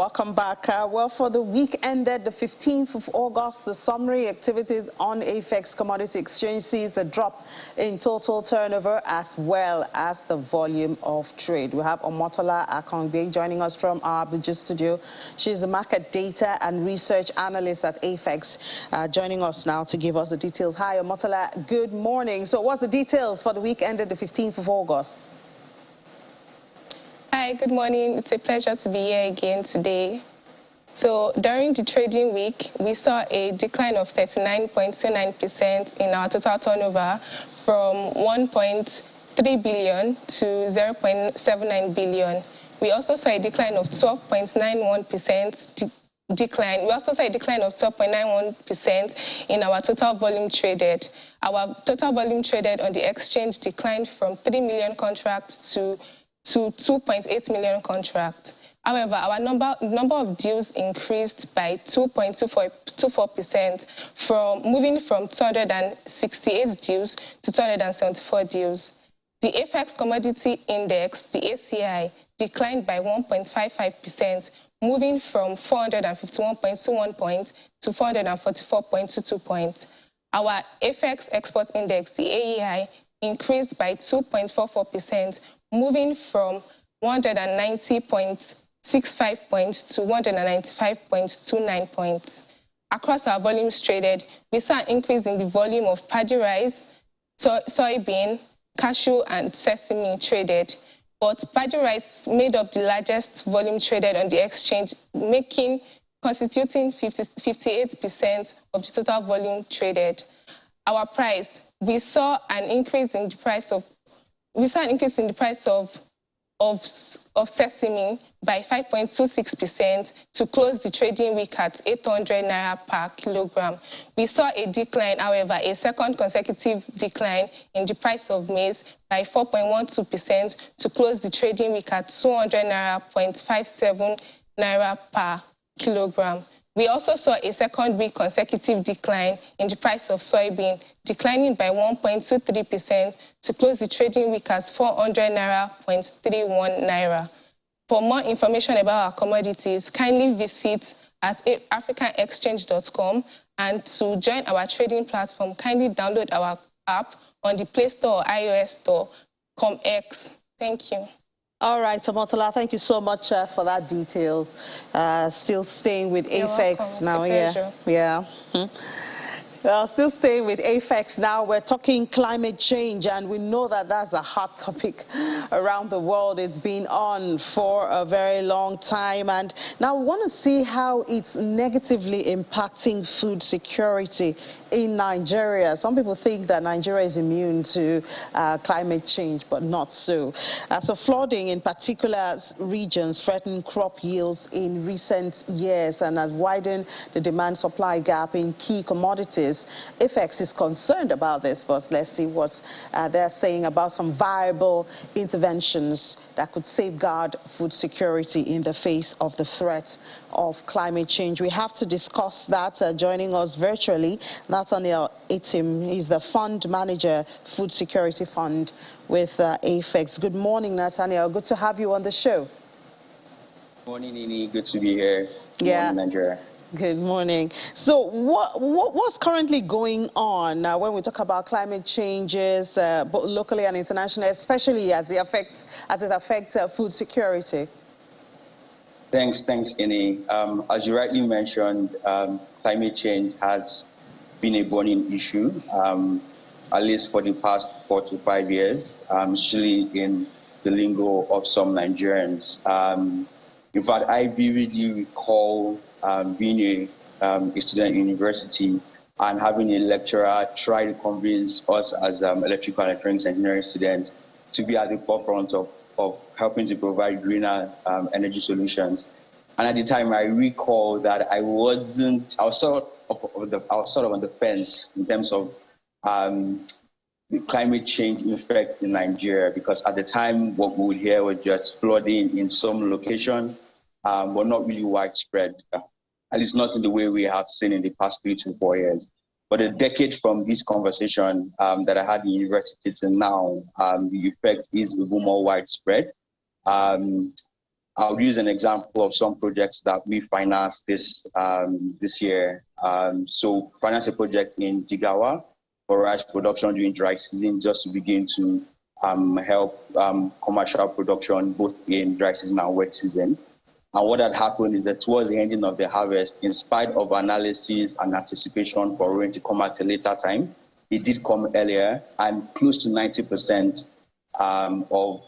Welcome back. Well, for the week ended the 15th of August, the summary activities on AFEX Commodity Exchange sees a drop in total turnover as well as the volume of trade. We have Omotola Akongbe joining us from our Abuja studio. She's a market data and research analyst at AFEX, joining us now to give us the details. Hi, Omotola. Good morning. So what's the details for the week ended the 15th of August? Hi, good morning. It's a pleasure to be here again today. So during the trading week, we saw a decline of 39.29% in our total turnover from 1.3 billion to 0.79 billion. We also saw a decline of 12.91% decline. We also saw a decline of 12.91% in our total volume traded. Our total volume traded on the exchange declined from 3 million contracts to 2.8 million contracts. However, our number of deals increased by 2.24%, moving from 268 deals to 274 deals. The AFEX Commodity Index, the ACI, declined by 1.55%, moving from 451.21 points to 444.22 points. Our AFEX Export Index, the AEI, increased by 2.44%, moving from 190.65 points to 195.29 points. Across our volumes traded, we saw an increase in the volume of paddy rice, soybean, cashew, and sesame traded. But paddy rice made up the largest volume traded on the exchange, constituting 58% of the total volume traded. Our price, we saw an increase in the price of sesame by 5.26% to close the trading week at 800 naira per kilogram. We saw a decline, however, a second consecutive decline in the price of maize by 4.12% to close the trading week at 200.57 naira per kilogram. We also saw a second week consecutive decline in the price of soybean, declining by 1.23% to close the trading week as 400 naira.31 naira. For more information about our commodities, kindly visit at africanexchange.com, and to join our trading platform, kindly download our app on the Play Store or iOS Store, ComX. Thank you. All right, Omotola, thank you so much for that detail. Still staying with AFEX now. Yeah. Still staying with AFEX now. We're talking climate change, and we know that that's a hot topic around the world. It's been on for a very long time, and now we want to see how it's negatively impacting food security in Nigeria. Some people think that Nigeria is immune to climate change, but not so. So flooding in particular regions threatened crop yields in recent years and has widened the demand-supply gap in key commodities. AFEX is concerned about this, but let's see what they're saying about some viable interventions that could safeguard food security in the face of the threat of climate change. We have to discuss that. Joining us virtually, Nathaniel Itim. He's the fund manager, Food Security Fund with AFEX. Good morning, Nathaniel. Good to have you on the show. Good morning, Nini. Good to be here. Good morning, Nigeria. Good morning. So what's currently going on when we talk about climate changes, both locally and internationally, especially as it affects food security? Thanks, Nini. As you rightly mentioned, climate change has been a burning issue, at least for the past 4 to 5 years, especially in the lingo of some Nigerians. In fact, I vividly recall being a student in university and having a lecturer try to convince us as electrical and electronics engineering students to be at the forefront of helping to provide greener energy solutions. And at the time, I recall that I was sort of on the fence in terms of the climate change effect in Nigeria, because at the time, what we would hear was just flooding in some location, but not really widespread, at least not in the way we have seen in the past 3 to 4 years. But a decade from this conversation that I had in university to now, the effect is even more widespread. I'll use an example of some projects that we financed this year. So finance a project in Jigawa for rice production during dry season, just to begin to help commercial production both in dry season and wet season. And what had happened is that towards the ending of the harvest, in spite of analysis and anticipation for rain to come at a later time, it did come earlier, and close to 90% of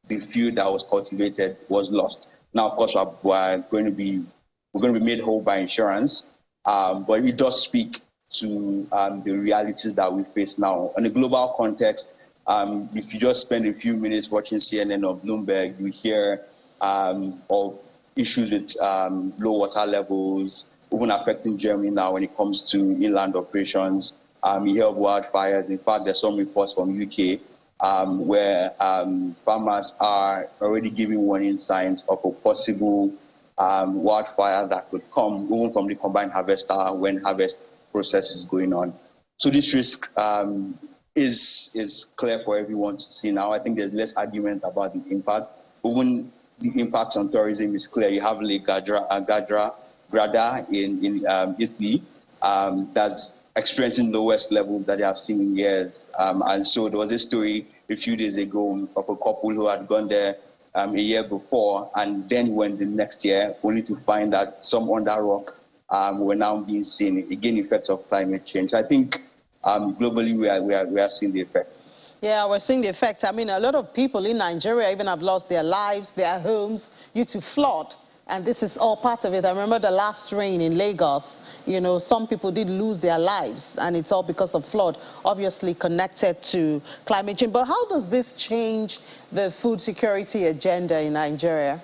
the field that was cultivated was lost. Now, of course, we're going to be made whole by insurance, but it does speak to the realities that we face now. In a global context, if you just spend a few minutes watching CNN or Bloomberg, you hear of issues with low water levels, even affecting Germany now when it comes to inland operations. You hear of wildfires. In fact, there's some reports from UK where farmers are already giving warning signs of a possible wildfire that could come even from the combined harvester when harvest process is going on. So this risk is clear for everyone to see now. I think there's less argument about the impact. Even the impact on tourism is clear. You have Lake Grada in Italy that's experiencing lowest levels that they have seen in years. And so there was a story a few days ago of a couple who had gone there a year before and then went the next year, only to find that some under rock were now being seen. Again, effects of climate change. I think globally we are seeing the effect. Yeah, we're seeing the effect. I mean, a lot of people in Nigeria even have lost their lives, their homes due to flood. And this is all part of it. I remember the last rain in Lagos, you know, some people did lose their lives, and it's all because of flood, obviously connected to climate change. But how does this change the food security agenda in Nigeria?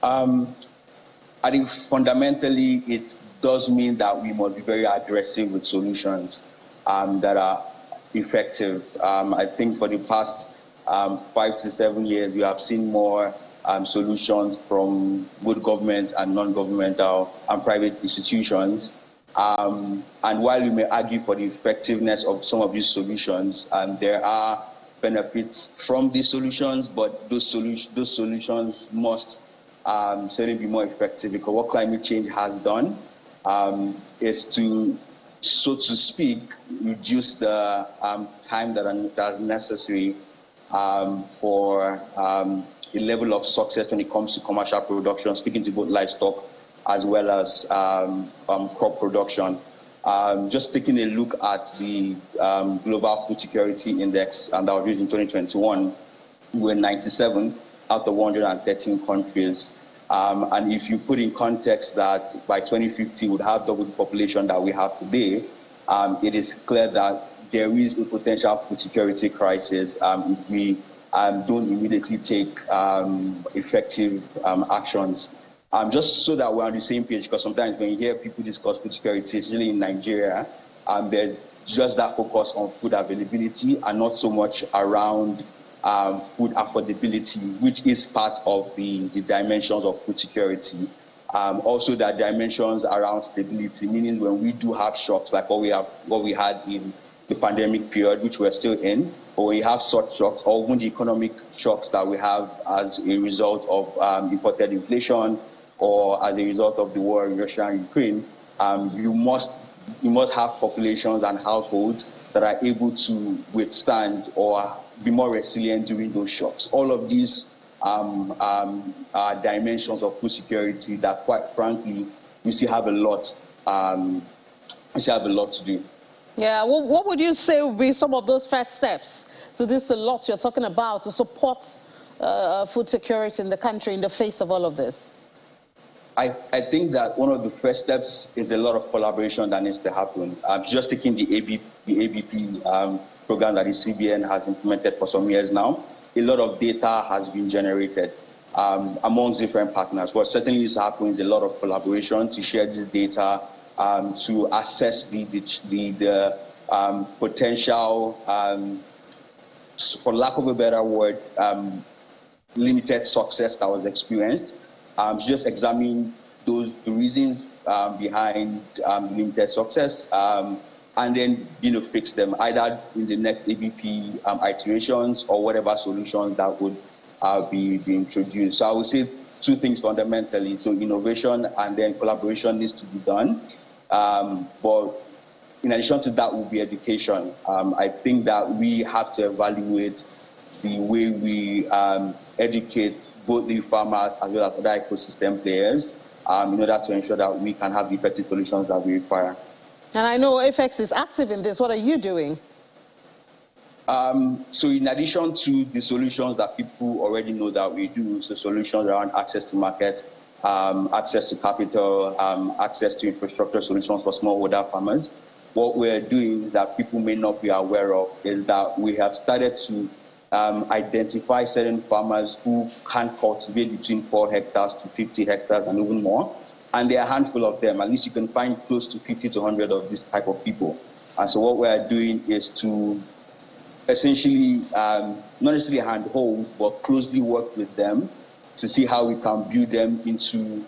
I think fundamentally it does mean that we must be very aggressive with solutions that are effective. I think for the past 5 to 7 years, we have seen more solutions from good government and non-governmental and private institutions. And while we may argue for the effectiveness of some of these solutions, there are benefits from these solutions, but those solutions must certainly be more effective, because what climate change has done is to, so to speak, reduce the time that is necessary for a level of success when it comes to commercial production, speaking to both livestock as well as crop production. Just taking a look at the Global Food Security Index that was used in 2021, we were 97 out of 113 countries. And if you put in context that by 2050 we would have double the population that we have today, it is clear that there is a potential food security crisis if we don't immediately take effective actions. Just so that we're on the same page, because sometimes when you hear people discuss food security, especially in Nigeria, there's just that focus on food availability and not so much around food affordability, which is part of the dimensions of food security. Also, there are dimensions around stability, meaning when we do have shocks like what we had in the pandemic period, which we're still in, or we have such shocks, or even the economic shocks that we have as a result of imported inflation, or as a result of the war in Russia and Ukraine, you must have populations and households that are able to withstand or be more resilient during those shocks. All of these are dimensions of food security that, quite frankly, we still have a lot. We still have a lot to do. Yeah, well, what would you say would be some of those first steps to this a lot you're talking about to support food security in the country in the face of all of this? I think that one of the first steps is a lot of collaboration that needs to happen. Just taking the ABP program that the CBN has implemented for some years now, a lot of data has been generated amongst different partners. What certainly is happening is a lot of collaboration to share this data, to assess the potential, for lack of a better word, limited success that was experienced. Just examine the reasons behind limited success, and then fix them either in the next ABP iterations or whatever solutions that would be introduced. So I would say two things fundamentally. So innovation and then collaboration needs to be done. But in addition to that will be education. I think that we have to evaluate the way we educate both the farmers as well as other ecosystem players in order to ensure that we can have the effective solutions that we require. And I know AFEX is active in this. What are you doing? So in addition to the solutions that people already know that we do, so solutions around access to market, access to capital, access to infrastructure solutions for smallholder farmers, what we're doing that people may not be aware of is that we have started to identify certain farmers who can cultivate between 4 hectares to 50 hectares and even more. And there are a handful of them. At least you can find close to 50 to 100 of this type of people. And so what we're doing is to essentially not necessarily handhold, but closely work with them to see how we can build them into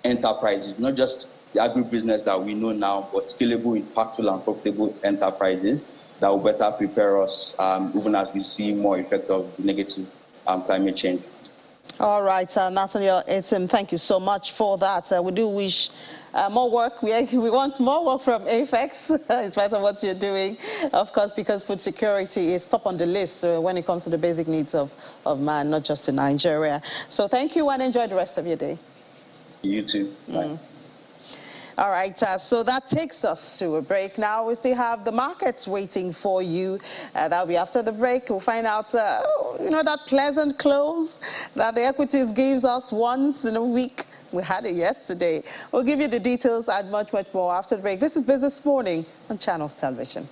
enterprises, not just the agribusiness that we know now, but scalable, impactful, and profitable enterprises that will better prepare us even as we see more effect of negative climate change. All right, Nathaniel Etim, thank you so much for that. We do wish more work. We want more work from AFEX, in spite of what you're doing, of course, because food security is top on the list when it comes to the basic needs of man, not just in Nigeria. So thank you and enjoy the rest of your day. You too. Bye. All right, so that takes us to a break. Now we still have the markets waiting for you. That'll be after the break. We'll find out, that pleasant close that the equities gives us once in a week. We had it yesterday. We'll give you the details and much, much more after the break. This is Business Morning on Channels Television.